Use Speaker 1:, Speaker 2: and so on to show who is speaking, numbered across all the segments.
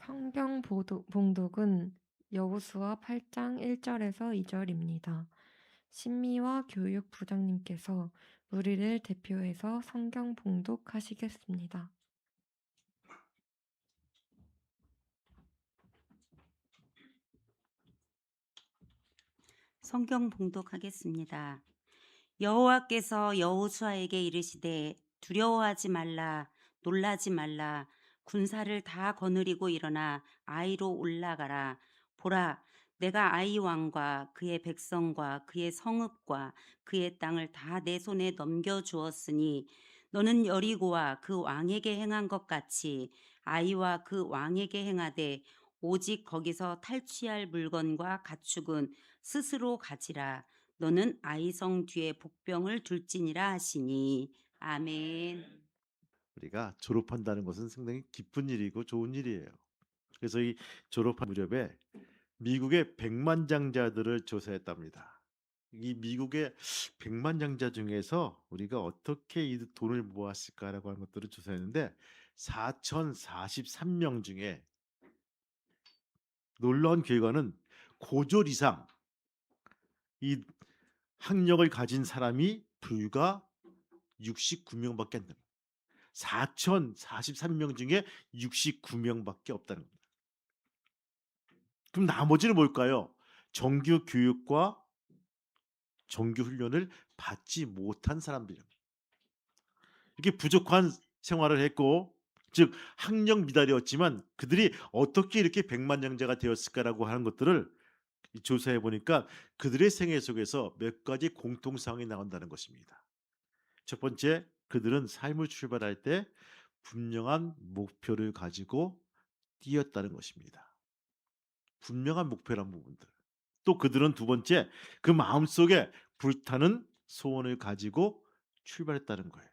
Speaker 1: 봉독은 여호수아 8장 1절에서 2절입니다. 신미와 교육 부장님께서 우리를 대표해서 성경 봉독하시겠습니다.
Speaker 2: 성경 봉독하겠습니다. 여호와께서 여호수아에게 이르시되 두려워하지 말라 놀라지 말라 군사를 다 거느리고 일어나 아이로 올라가라. 보라, 내가 아이 왕과 그의 백성과 그의 성읍과 그의 땅을 다 내 손에 넘겨 주었으니 너는 여리고와 그 왕에게 행한 것 같이 아이와 그 왕에게 행하되 오직 거기서 탈취할 물건과 가축은 스스로 가지라. 너는 아이성 뒤에 복병을 둘지니라 하시니. 아멘.
Speaker 3: 우리가 졸업한다는 것은 상당히 기쁜 일이고 좋은 일이에요. 그래서 이 졸업한 무렵에 미국의 백만장자들을 조사했답니다. 이 미국의 백만장자 중에서 우리가 어떻게 이 돈을 모았을까라고 하는 것들을 조사했는데 4,043명 중에 놀라운 결과는 고졸 이상 이 학력을 가진 사람이 불과 69명밖에 안 됩니다. 4,043명 중에 69명밖에 없다는 겁니다. 그럼 나머지는 뭘까요? 정규 교육과 정규 훈련을 받지 못한 사람들입니다. 이렇게 부족한 생활을 했고, 즉 학력 미달이었지만 그들이 어떻게 이렇게 백만장자가 되었을까라고 하는 것들을 조사해 보니까 그들의 생애 속에서 몇 가지 공통사항이 나온다는 것입니다. 첫 번째, 그들은 삶을 출발할 때 분명한 목표를 가지고 뛰었다는 것입니다. 분명한 목표란 부분들. 또 그들은 두 번째, 그 마음속에 불타는 소원을 가지고 출발했다는 거예요.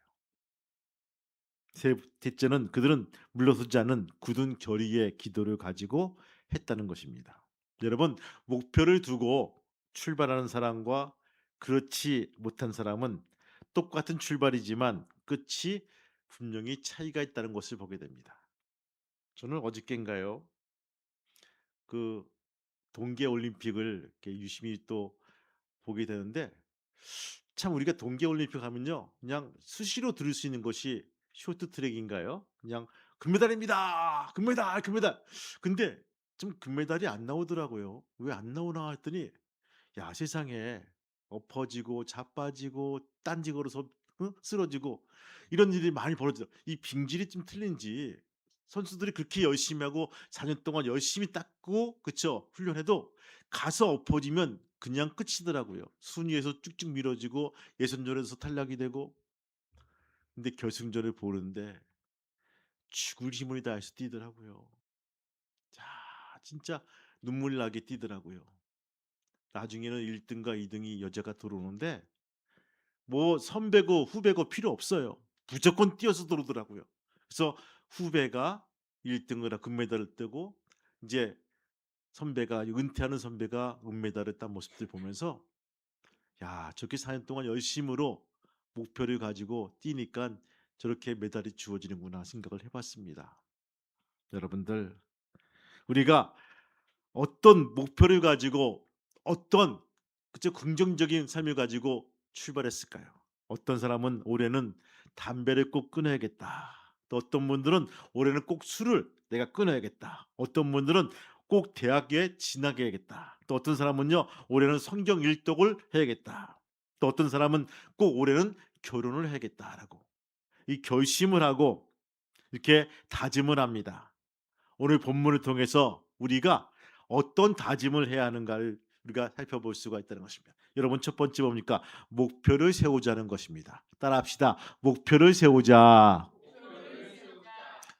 Speaker 3: 셋째는 그들은 물러서지 않은 굳은 결의의 기도를 가지고 했다는 것입니다. 여러분, 목표를 두고 출발하는 사람과 그렇지 못한 사람은 똑같은 출발이지만 끝이 분명히 차이가 있다는 것을 보게 됩니다. 저는 어저께인가요? 그 동계 올림픽을 이렇게 유심히 또 보게 되는데 참 우리가 동계 올림픽 하면요. 그냥 수시로 들을 수 있는 것이 쇼트트랙인가요? 그냥 금메달입니다. 금메달, 금메달. 근데 좀 금메달이 안 나오더라고요. 왜 안 나오나 했더니 야, 세상에 엎어지고 자빠지고 딴지 걸어서 쓰러지고 이런 일이 많이 벌어져. 이 빙질이 좀 틀린지 선수들이 그렇게 열심히 하고 4년 동안 열심히 닦고 그쵸 훈련해도 가서 엎어지면 그냥 끝이더라고요. 순위에서 쭉쭉 밀어지고 예선전에서 탈락이 되고 근데 결승전을 보는데 죽을 힘을 다해서 뛰더라고요. 자, 진짜 눈물 나게 뛰더라고요. 나중에는 1등과 2등이 여자가 들어오는데 뭐 선배고 후배고 필요 없어요. 무조건 뛰어서 들어오더라고요. 그래서 후배가 1등을 금메달을 뜨고 이제 선배가 은퇴하는 선배가 은메달을 딴 모습들 보면서 야, 저렇게 4년 동안 열심으로 목표를 가지고 뛰니까 저렇게 메달이 주어지는구나 생각을 해봤습니다. 여러분들, 우리가 어떤 목표를 가지고 어떤 그저 긍정적인 삶을 가지고 출발했을까요? 어떤 사람은 올해는 담배를 꼭 끊어야겠다. 또 어떤 분들은 올해는 꼭 술을 내가 끊어야겠다. 어떤 분들은 꼭 대학에 진학해야겠다. 또 어떤 사람은요, 올해는 성경 일독을 해야겠다. 또 어떤 사람은 꼭 올해는 결혼을 해야겠다라고 이 결심을 하고 이렇게 다짐을 합니다. 오늘 본문을 통해서 우리가 어떤 다짐을 해야 하는가를 우리가 살펴볼 수가 있다는 것입니다. 여러분 첫 번째 뭡니까? 목표를 세우자는 것입니다. 따라합시다. 목표를 세우자.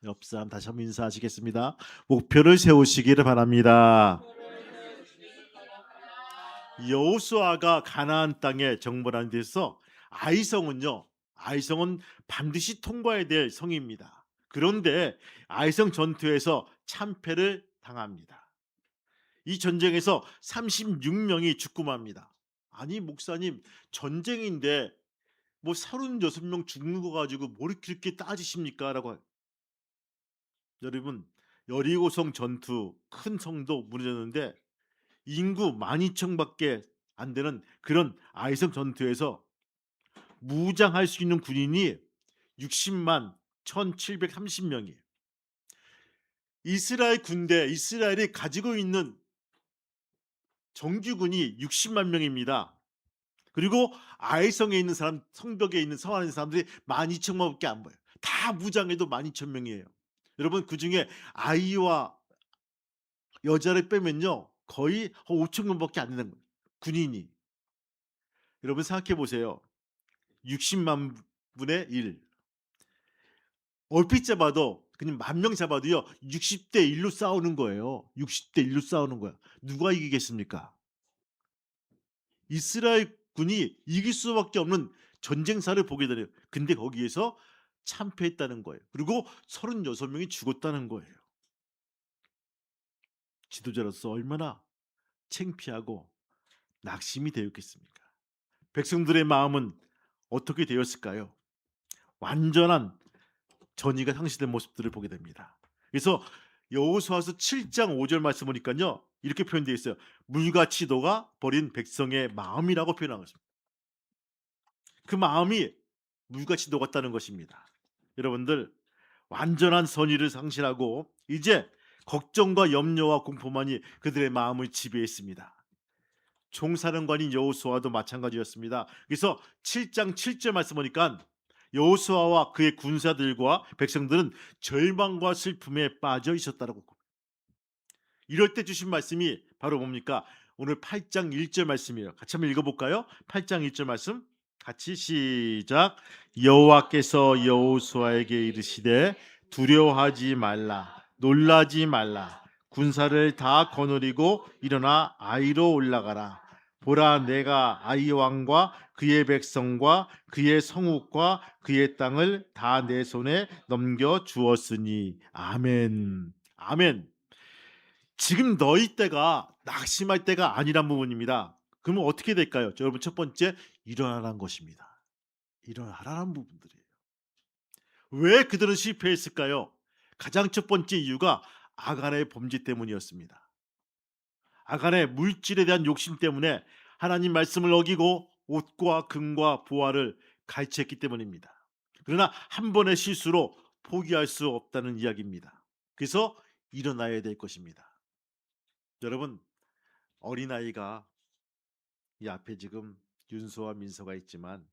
Speaker 3: 옆 사람 다시 한번 인사하시겠습니다. 목표를 세우시기를 바랍니다. 여호수아가 가나안 땅에 정벌한 데서 아이성은요. 아이성은 반드시 통과해야 될 성입니다. 그런데 아이성 전투에서 참패를 당합니다. 이 전쟁에서 36명이 죽고 맙니다. 아니 목사님 전쟁인데 뭐 36명 죽는 거 가지고 뭘 그렇게 따지십니까? 라고 여러분 여리고성 전투 큰 성도 무너졌는데 인구 12,000밖에 안 되는 그런 아이성 전투에서 무장할 수 있는 군인이 60만 1,730명이에요. 이스라엘 군대, 이스라엘이 가지고 있는 정규군이 60만 명입니다. 그리고 아이성에 있는 사람, 성벽에 있는 성 안에 있는 사람들이 12,000명밖에 안 보여요. 다 무장해도 12,000명이에요. 여러분 그중에 아이와 여자를 빼면요 거의 5,000명밖에 안 되는 거예요. 군인이. 여러분 생각해 보세요. 60만 분의 1. 얼핏 잡아도 그냥 10,000명 잡아도요 60대 1로 싸우는 거예요. 60대 1로 싸우는 거야. 누가 이기겠습니까? 이스라엘 군이 이길 수밖에 없는 전쟁사를 보게 되네요. 근데 거기에서 참패했다는 거예요. 그리고 36명이 죽었다는 거예요. 지도자로서 얼마나 창피하고 낙심이 되었겠습니까? 백성들의 마음은 어떻게 되었을까요? 완전한 전의가 상실된 모습들을 보게 됩니다. 그래서 여호수아서 7장 5절 말씀 보니까요 이렇게 표현되어 있어요. 물같이 녹아 버린 백성의 마음이라고 표현한 것입니다. 그 마음이 물같이 녹았다는 것입니다. 여러분들 완전한 선의를 상실하고 이제 걱정과 염려와 공포만이 그들의 마음을 지배했습니다. 총사령관인 여호수아도 마찬가지였습니다. 그래서 7장 7절 말씀 보니까 여호수아와 그의 군사들과 백성들은 절망과 슬픔에 빠져 있었다라고. 이럴 때 주신 말씀이 바로 뭡니까? 오늘 8장 1절 말씀이에요. 같이 한번 읽어볼까요? 8장 1절 말씀 같이 시작. 여호와께서 여호수아에게 이르시되 두려워하지 말라, 놀라지 말라. 군사를 다 거느리고 일어나 아이로 올라가라. 보라, 내가 아이 왕과 그의 백성과 그의 성읍과 그의 땅을 다 내 손에 넘겨 주었으니. 아멘. 아멘. 지금 너희 때가 낙심할 때가 아니란 부분입니다. 그러면 어떻게 될까요? 여러분 첫 번째 일어나라는 것입니다. 일어나라는 부분들이에요. 왜 그들은 실패했을까요? 가장 첫 번째 이유가 아간의 범죄 때문이었습니다. 아간의 물질에 대한 욕심 때문에 하나님 말씀을 어기고 옷과 금과 보화를 갈취했기 때문입니다. 그러나 한 번의 실수로 포기할 수 없다는 이야기입니다. 그래서 일어나야 될 것입니다. 여러분 어린아이가 이 앞에 지금 윤서와 민서가 있지만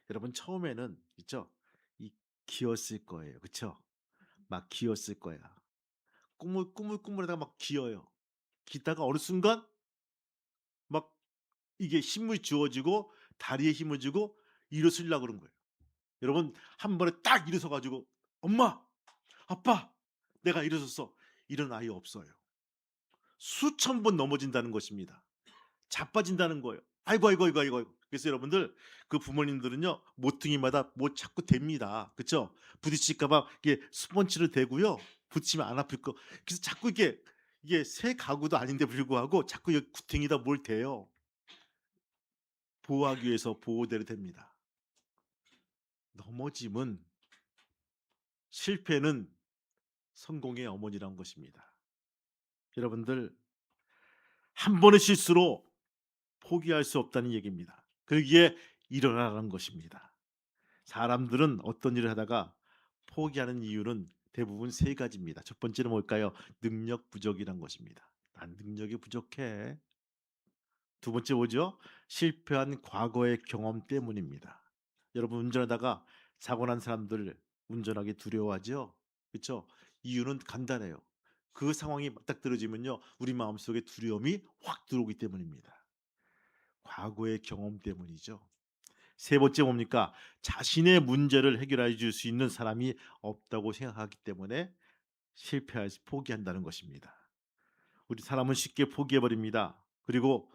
Speaker 3: 여러분 처음에는 있죠? 이 기었을 거예요. 그쵸? 막 기었을 거야. 꾸물꾸물하다가 막 기어요. 기다가 어느 순간 막 이게 힘을 주어지고 다리에 힘을 주고 일어서려고 그런 거예요. 여러분 한 번에 딱 일어서 가지고 엄마, 아빠, 내가 일어섰어. 이런 아이 없어요. 수천 번 넘어진다는 것입니다. 자빠진다는 거예요. 아이고 아이고 아이고 아이고. 그래서 여러분들 그 부모님들은요 모퉁이마다 뭐 자꾸 댑니다. 그렇죠? 부딪힐까봐 이게 스펀지를 대고요. 붙이면 안 아플 거. 그래서 자꾸 이게 새 가구도 아닌데 불구하고 자꾸 여기 구탱이다 뭘 대요. 보호하기 위해서 보호대를 댑니다. 넘어짐은 실패는 성공의 어머니란 것입니다. 여러분들 한 번의 실수로 포기할 수 없다는 얘기입니다. 그러기에 일어나라는 것입니다. 사람들은 어떤 일을 하다가 포기하는 이유는 대부분 세 가지입니다. 첫 번째는 뭘까요? 능력 부족이란 것입니다. 난 능력이 부족해. 두 번째 뭐죠? 실패한 과거의 경험 때문입니다. 여러분 운전하다가 사고 난 사람들 운전하기 두려워하죠? 그렇죠? 이유는 간단해요. 그 상황이 딱 떨어지면요. 우리 마음속에 두려움이 확 들어오기 때문입니다. 과거의 경험 때문이죠. 세 번째 뭡니까? 자신의 문제를 해결해 줄 수 있는 사람이 없다고 생각하기 때문에 실패해서 포기한다는 것입니다. 우리 사람은 쉽게 포기해 버립니다. 그리고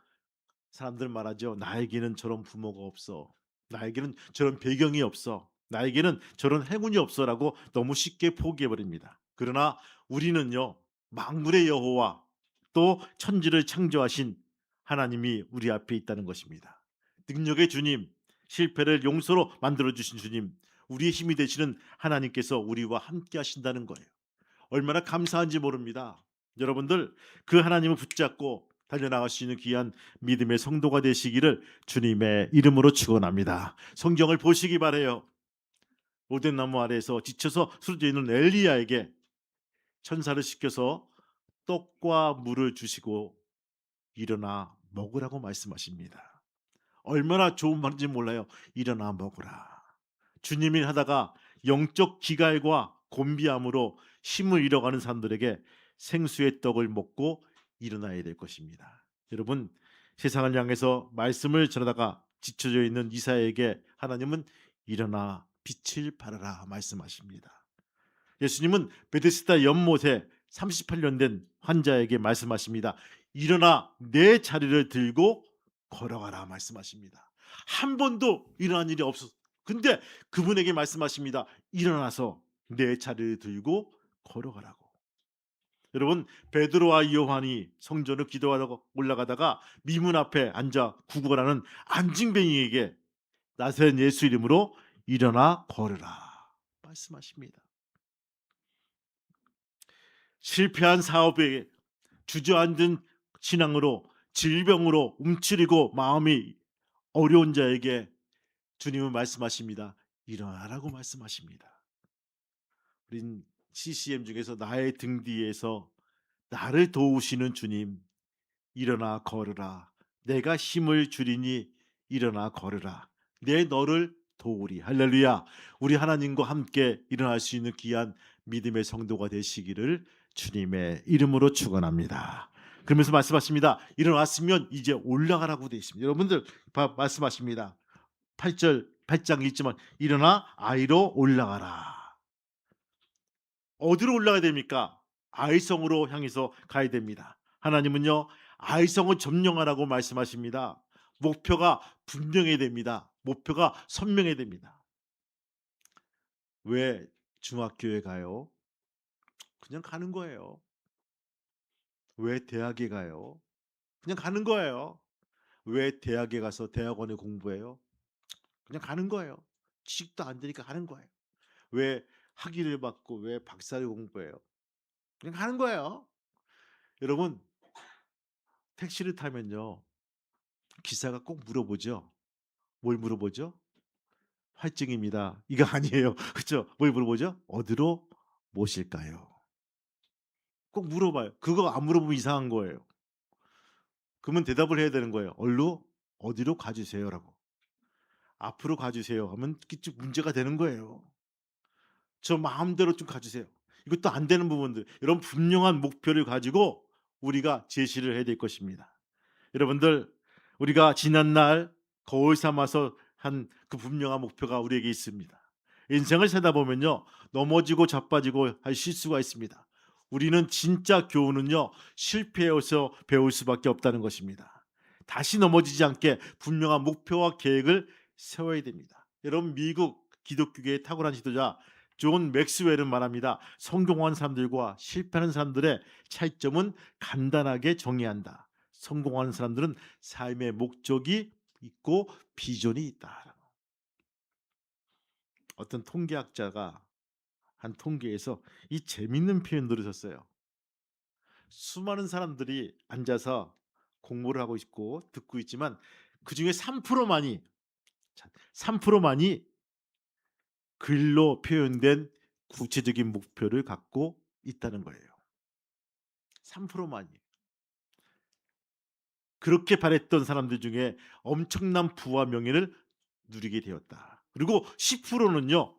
Speaker 3: 사람들 말하죠. 나에게는 저런 부모가 없어. 나에게는 저런 배경이 없어. 나에게는 저런 행운이 없어라고 너무 쉽게 포기해 버립니다. 그러나 우리는요. 만군의 여호와 또 천지를 창조하신 하나님이 우리 앞에 있다는 것입니다. 능력의 주님, 실패를 용서로 만들어 주신 주님, 우리의 힘이 되시는 하나님께서 우리와 함께 하신다는 거예요. 얼마나 감사한지 모릅니다. 여러분들 그 하나님을 붙잡고 달려나갈 수 있는 귀한 믿음의 성도가 되시기를 주님의 이름으로 축원합니다. 성경을 보시기 바래요. 오덴 나무 아래에서 지쳐서 쓰러져 있는 엘리야에게 천사를 시켜서 떡과 물을 주시고 일어나 먹으라고 말씀하십니다. 얼마나 좋은 말인지 몰라요. 일어나 먹으라. 주님이 하다가 영적 기갈과 곤비함으로 힘을 잃어가는 사람들에게 생수의 떡을 먹고 일어나야 될 것입니다. 여러분, 세상을 향해서 말씀을 전하다가 지쳐져 있는 이사야에게 하나님은 일어나 빛을 발하라 말씀하십니다. 예수님은 베데스다 연못에 38년 된 환자에게 말씀하십니다. 일어나 내 자리를 들고 걸어가라 말씀하십니다. 한 번도 일어난 일이 없었. 근데 그분에게 말씀하십니다. 일어나서 내 자리를 들고 걸어가라고. 여러분, 베드로와 요한이 성전을 기도하다가 올라가다가 미문 앞에 앉아 구걸하는 안징뱅이에게 나사렛 예수 이름으로 일어나 걸으라 말씀하십니다. 실패한 사업에 주저앉은 신앙으로 질병으로 움츠리고 마음이 어려운 자에게 주님은 말씀하십니다. 일어나라고 말씀하십니다. 우린 CCM 중에서 나의 등 뒤에서 나를 도우시는 주님, 일어나 걸으라. 내가 힘을 주리니 일어나 걸으라. 내 너를 도우리. 할렐루야. 우리 하나님과 함께 일어날 수 있는 귀한 믿음의 성도가 되시기를 주님의 이름으로 축원합니다. 그러면서 말씀하십니다. 일어났으면 이제 올라가라고 되어 있습니다. 여러분들 말씀하십니다. 8장 있지만 일어나 아이로 올라가라. 어디로 올라가야 됩니까? 아이성으로 향해서 가야 됩니다. 하나님은요, 아이성을 점령하라고 말씀하십니다. 목표가 분명해야 됩니다. 목표가 선명해야 됩니다. 왜 중학교에 가요? 그냥 가는 거예요. 왜 대학에 가요? 그냥 가는 거예요. 왜 대학에 가서 대학원에 공부해요? 그냥 가는 거예요. 취직도 안 되니까 가는 거예요. 왜 학위를 받고 왜 박사를 공부해요? 그냥 가는 거예요. 여러분, 택시를 타면요, 기사가 꼭 물어보죠. 뭘 물어보죠? 할증입니다. 이거 아니에요. 그렇죠? 뭘 물어보죠? 어디로 모실까요? 꼭 물어봐요. 그거 안 물어보면 이상한 거예요. 그러면 대답을 해야 되는 거예요. 어디로 가주세요라고. 앞으로 가주세요 하면 쭉 문제가 되는 거예요. 저 마음대로 좀 가주세요. 이것도 안 되는 부분들. 이런 분명한 목표를 가지고 우리가 제시를 해야 될 것입니다. 여러분들, 우리가 지난날 거울 삼아서 한 그 분명한 목표가 우리에게 있습니다. 인생을 살다 보면요, 넘어지고 자빠지고 할 실수가 있습니다. 우리는 진짜 교훈은요, 실패해서 배울 수밖에 없다는 것입니다. 다시 넘어지지 않게 분명한 목표와 계획을 세워야 됩니다. 여러분, 미국 기독교계의 탁월한 지도자 존 맥스웰은 말합니다. 성공한 사람들과 실패하는 사람들의 차이점은 간단하게 정의한다. 성공하는 사람들은 삶의 목적이 있고 비전이 있다. 어떤 통계학자가 한 통계에서 이 재밌는 표현들을 썼어요. 수많은 사람들이 앉아서 공부를 하고 있고 듣고 있지만 그중에 3%만이 글로 표현된 구체적인 목표를 갖고 있다는 거예요. 3%만이. 그렇게 바랬던 사람들 중에 엄청난 부와 명예를 누리게 되었다. 그리고 10%는요.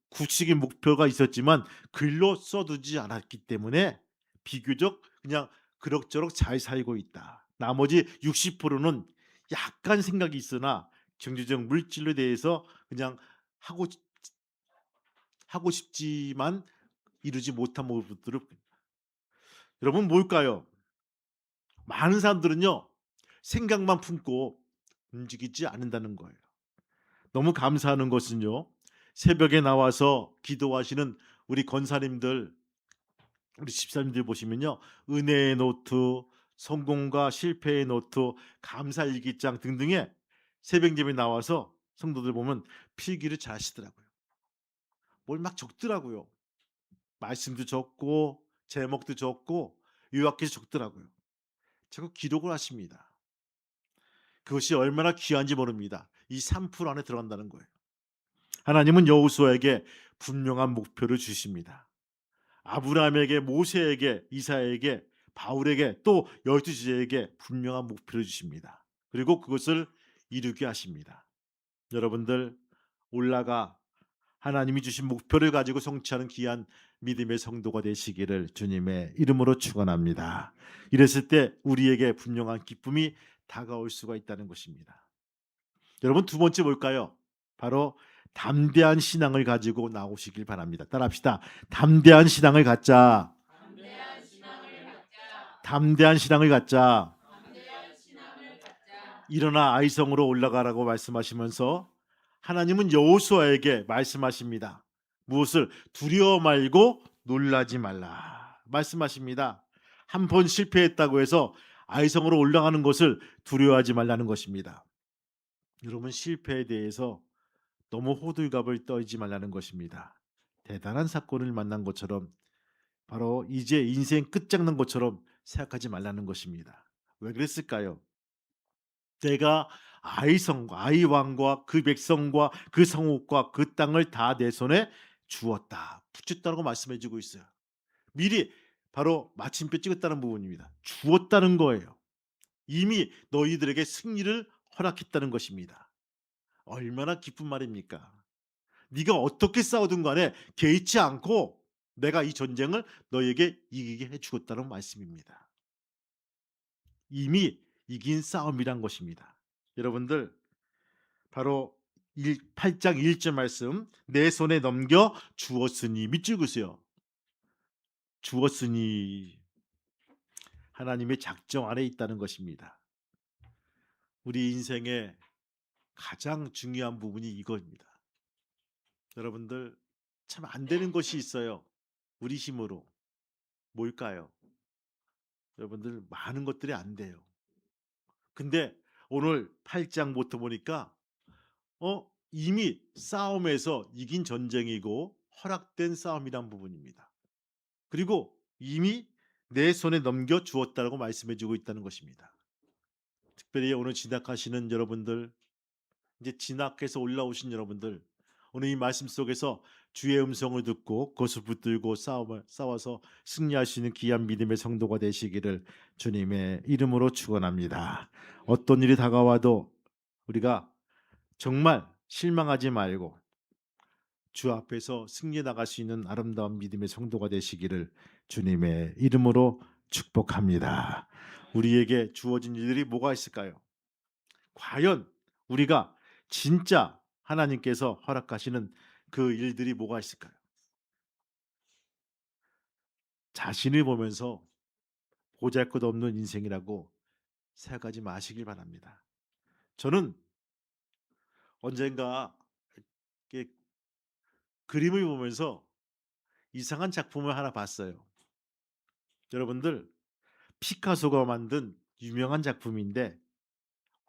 Speaker 3: 구체적인 목표가 있었지만 글로 써두지 않았기 때문에 비교적 그냥 그럭저럭 잘 살고 있다. 나머지 60%는 약간 생각이 있으나 경제적 물질에 대해서 그냥 하고 하고 싶지만 이루지 못한 모습들을. 여러분, 뭘까요? 많은 사람들은요. 생각만 품고 움직이지 않는다는 거예요. 너무 감사하는 것은요. 새벽에 나와서 기도하시는 우리 권사님들, 우리 집사님들 보시면요. 은혜의 노트, 성공과 실패의 노트, 감사 일기장 등등의 새벽예배 나와서 성도들 보면 필기를 잘 하시더라고요. 뭘 막 적더라고요. 말씀도 적고 제목도 적고 요약해서 적더라고요. 자꾸 기록을 하십니다. 그것이 얼마나 귀한지 모릅니다. 이 3% 안에 들어간다는 거예요. 하나님은 여호수아에게 분명한 목표를 주십니다. 아브라함에게, 모세에게, 이사야에게, 바울에게, 또 12 지체에게 분명한 목표를 주십니다. 그리고 그것을 이루게 하십니다. 여러분들 올라가 하나님이 주신 목표를 가지고 성취하는 귀한 믿음의 성도가 되시기를 주님의 이름으로 축원합니다. 이랬을 때 우리에게 분명한 기쁨이 다가올 수가 있다는 것입니다. 여러분 두 번째 뭘까요? 바로 담대한 신앙을 가지고 나오시길 바랍니다. 따라합시다. 담대한 신앙을 갖자. 담대한 신앙을 갖자. 일어나 아이성으로 올라가라고 말씀하시면서 하나님은 여호수아에게 말씀하십니다. 무엇을? 두려워 말고 놀라지 말라 말씀하십니다. 한 번 실패했다고 해서 아이성으로 올라가는 것을 두려워하지 말라는 것입니다. 여러분 실패에 대해서 너무 호들갑을 떨지 말라는 것입니다. 대단한 사건을 만난 것처럼 바로 이제 인생 끝장난 것처럼 생각하지 말라는 것입니다. 왜 그랬을까요? 내가 아이성과 아이왕과 그 백성과 그 성읍과 그 땅을 다 내 손에 주었다. 붙였다고 말씀해 주고 있어요. 미리 바로 마침표 찍었다는 부분입니다. 주었다는 거예요. 이미 너희들에게 승리를 허락했다는 것입니다. 얼마나 기쁜 말입니까? 네가 어떻게 싸우든 간에 개의치 않고 내가 이 전쟁을 너에게 이기게 해 주었다는 말씀입니다. 이미 이긴 싸움이란 것입니다. 여러분들 바로 8장 1절 말씀 내 손에 넘겨 주었으니 밑줄 그으세요. 주었으니 하나님의 작정 안에 있다는 것입니다. 우리 인생의 가장 중요한 부분이 이겁니다. 여러분들 참 안 되는 것이 있어요. 우리 힘으로. 뭘까요? 여러분들 많은 것들이 안 돼요. 근데 오늘 8장부터 보니까 이미 싸움에서 이긴 전쟁이고 허락된 싸움이란 부분입니다. 그리고 이미 내 손에 넘겨 주었다고 말씀해 주고 있다는 것입니다. 특별히 오늘 진학하시는 여러분들, 이제 진학해서 올라오신 여러분들, 오늘 이 말씀 속에서 주의 음성을 듣고 그것을 붙들고 싸워서 승리할 수 있는 귀한 믿음의 성도가 되시기를 주님의 이름으로 축원합니다. 어떤 일이 다가와도 우리가 정말 실망하지 말고 주 앞에서 승리해 나갈 수 있는 아름다운 믿음의 성도가 되시기를 주님의 이름으로 축복합니다. 우리에게 주어진 일들이 뭐가 있을까요? 과연 우리가 진짜 하나님께서 허락하시는 그 일들이 뭐가 있을까요? 자신을 보면서 보잘것없는 인생이라고 생각하지 마시길 바랍니다. 저는 언젠가 이렇게 그림을 보면서 이상한 작품을 하나 봤어요. 여러분들 피카소가 만든 유명한 작품인데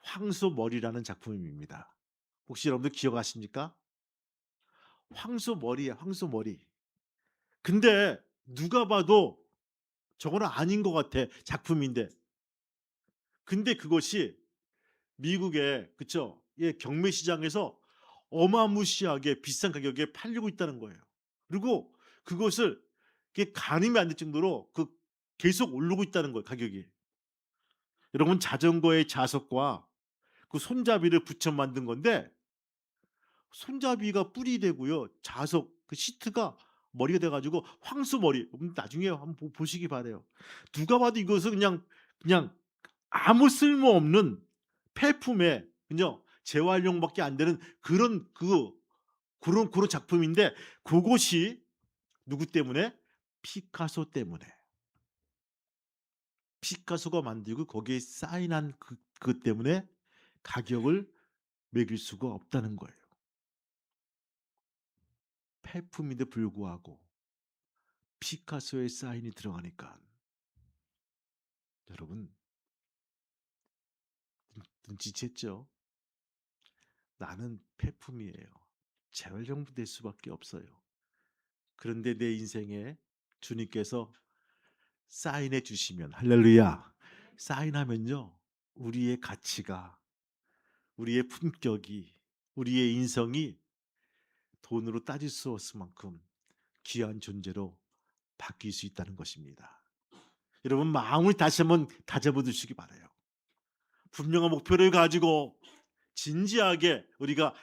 Speaker 3: 황소머리라는 작품입니다. 혹시 여러분들 기억하십니까? 황소머리예요. 황소머리. 근데 누가 봐도 저거는 아닌 것 같아. 작품인데. 근데 그것이 미국의 그쵸? 예, 경매 시장에서 어마무시하게 비싼 가격에 팔리고 있다는 거예요. 그리고 그것을 이게 가늠이 안 될 정도로 계속 오르고 있다는 거예요, 가격이. 여러분 자전거의 자석과 그 손잡이를 붙여 만든 건데 손잡이가 뿔이 되고요. 자석 그 시트가 머리가 돼 가지고 황소머리. 나중에 한번 보시기 바라요. 누가 봐도 이것은 그냥 아무 쓸모없는 폐품에 그냥 재활용밖에 안 되는 그런 작품인데 그것이 누구 때문에? 피카소 때문에. 피카소가 만들고 거기에 사인한 그것 때문에 가격을 매길 수가 없다는 거예요. 폐품인데 불구하고 피카소의 사인이 들어가니까 여러분 눈치챘죠? 나는 폐품이에요. 재활용될 수밖에 없어요. 그런데 내 인생에 주님께서 사인해 주시면 할렐루야. 사인하면요. 우리의 가치가, 우리의 품격이, 우리의 인성이 돈으로 따질 수 없을 만큼 귀한 존재로 바뀔 수 있다는 것입니다. 여러분 마음을 다시 한번 다잡아 두시기 바라요. 분명한 목표를 가지고 진지하게 우리가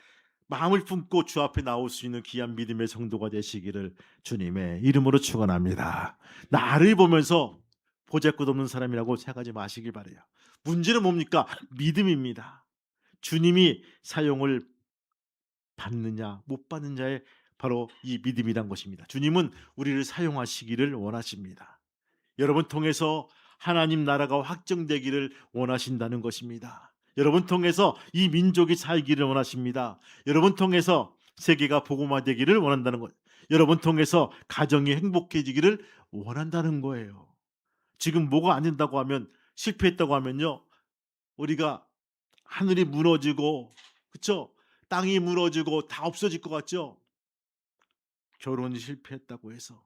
Speaker 3: 마음을 품고 주 앞에 나올 수 있는 귀한 믿음의 성도가 되시기를 주님의 이름으로 축원합니다. 나를 보면서 보잘것없는 사람이라고 생각하지 마시길 바라요. 문제는 뭡니까? 믿음입니다. 주님이 사용을 받느냐 못 받느냐에 바로 이 믿음이란 것입니다. 주님은 우리를 사용하시기를 원하십니다. 여러분 통해서 하나님 나라가 확정되기를 원하신다는 것입니다. 여러분 통해서 이 민족이 살기를 원하십니다. 여러분 통해서 세계가 복음화되기를 원한다는 것. 여러분 통해서 가정이 행복해지기를 원한다는 거예요. 지금 뭐가 안 된다고 하면 실패했다고 하면요. 우리가 하늘이 무너지고 그렇죠? 땅이 무너지고 다 없어질 것 같죠? 결혼이 실패했다고 해서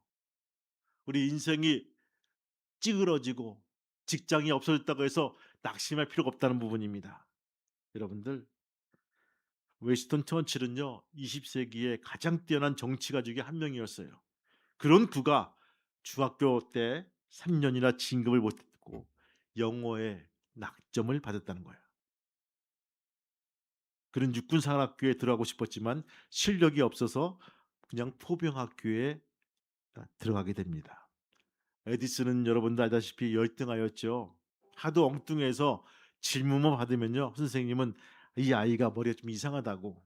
Speaker 3: 우리 인생이 찌그러지고 직장이 없어졌다고 해서 낙심할 필요가 없다는 부분입니다. 여러분들 웨스턴 처칠은요 20세기의 가장 뛰어난 정치가 중에 한 명이었어요. 그런 그가 중학교 때 3년이나 진급을 못했고 영어에 낙점을 받았다는 거예요. 그런 육군사관학교에 들어가고 싶었지만 실력이 없어서 그냥 포병학교에 들어가게 됩니다. 에디슨은 여러분도 알다시피 열등하였죠. 하도 엉뚱해서 질문만 받으면요 선생님은 이 아이가 머리가 좀 이상하다고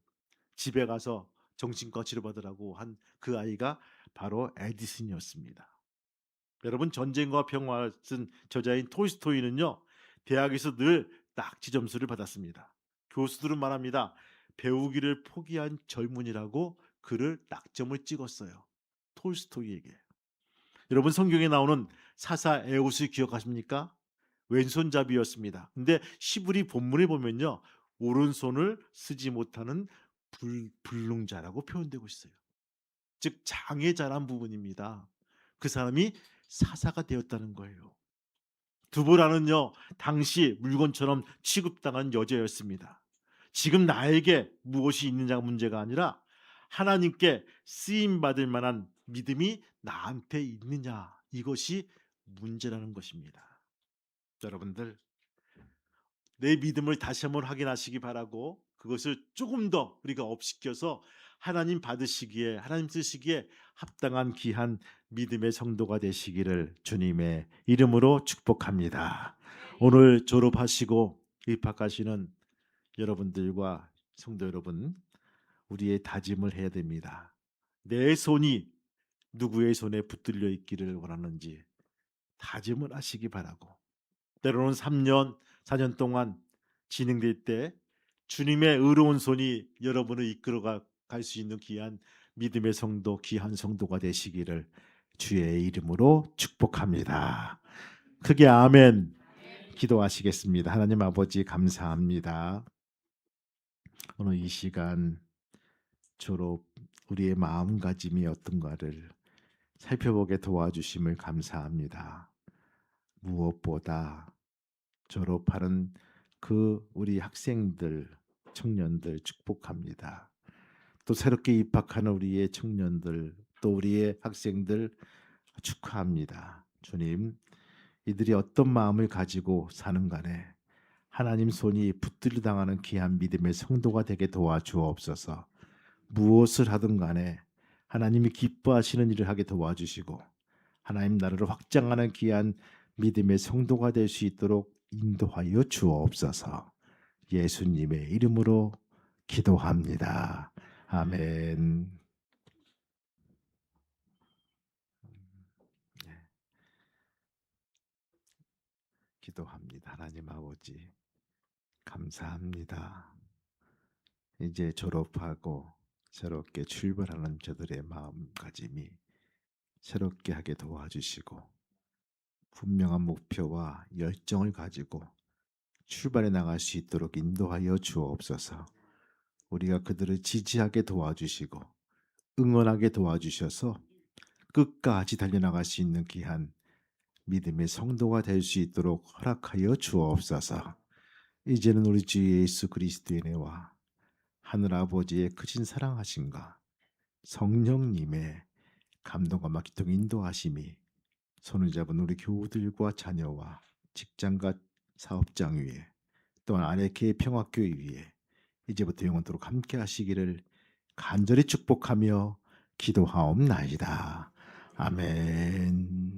Speaker 3: 집에 가서 정신과 치료받으라고 한 그 아이가 바로 에디슨이었습니다. 여러분 전쟁과 평화를 쓴 저자인 톨스토이는요 대학에서 늘 낙지 점수를 받았습니다. 교수들은 말합니다. 배우기를 포기한 젊은이라고 그를 낙점을 찍었어요. 톨스토이에게. 여러분 성경에 나오는 사사 에옷을 기억하십니까? 왼손잡이였습니다. 근데 히브리 본문에 보면요. 오른손을 쓰지 못하는 불능자라고 표현되고 있어요. 즉 장애자란 부분입니다. 그 사람이 사사가 되었다는 거예요. 두보라는요. 당시 물건처럼 취급당한 여자였습니다. 지금 나에게 무엇이 있느냐가 문제가 아니라 하나님께 쓰임 받을 만한 믿음이 나한테 있느냐 이것이 문제라는 것입니다. 여러분들 내 믿음을 다시 한번 확인하시기 바라고 그것을 조금 더 우리가 업시켜서 하나님 받으시기에 하나님 쓰시기에 합당한 귀한 믿음의 성도가 되시기를 주님의 이름으로 축복합니다. 오늘 졸업하시고 입학하시는 여러분들과 성도 여러분 우리의 다짐을 해야 됩니다. 내 손이 누구의 손에 붙들려 있기를 원하는지 다짐을 하시기 바라고 때로는 3년, 4년 동안 진행될 때 주님의 의로운 손이 여러분을 이끌어 갈 수 있는 귀한 믿음의 성도, 귀한 성도가 되시기를 주의 이름으로 축복합니다. 크게 아멘 기도하시겠습니다. 하나님 아버지 감사합니다. 오늘 이 시간 졸업 우리의 마음가짐이 어떤가를 살펴보게 도와주심을 감사합니다. 무엇보다 졸업하는 그 우리 학생들, 청년들 축복합니다. 또 새롭게 입학하는 우리의 청년들, 또 우리의 학생들 축하합니다. 주님, 이들이 어떤 마음을 가지고 사는 간에 하나님 손이 붙들려 당하는 귀한 믿음의 성도가 되게 도와주옵소서. 무엇을 하든 간에 하나님이 기뻐하시는 일을 하게 도와주시고 하나님 나라를 확장하는 귀한 믿음의 성도가 될 수 있도록 인도하여 주옵소서. 예수님의 이름으로 기도합니다. 아멘. 기도합니다. 하나님 아버지 감사합니다. 이제 졸업하고 새롭게 출발하는 저들의 마음가짐이 새롭게 하게 도와주시고 분명한 목표와 열정을 가지고 출발해 나갈 수 있도록 인도하여 주옵소서. 우리가 그들을 지지하게 도와주시고 응원하게 도와주셔서 끝까지 달려나갈 수 있는 귀한 믿음의 성도가 될 수 있도록 허락하여 주옵소서. 이제는 우리 주 예수 그리스도의 은혜와 하늘 아버지의 크신 사랑하심과 성령님의 감동과 막히통 인도하심이 손을 잡은 우리 교우들과 자녀와 직장과 사업장 위에 또한 아내케 평화교회 위에 이제부터 영원토록 함께 하시기를 간절히 축복하며 기도하옵나이다. 아멘.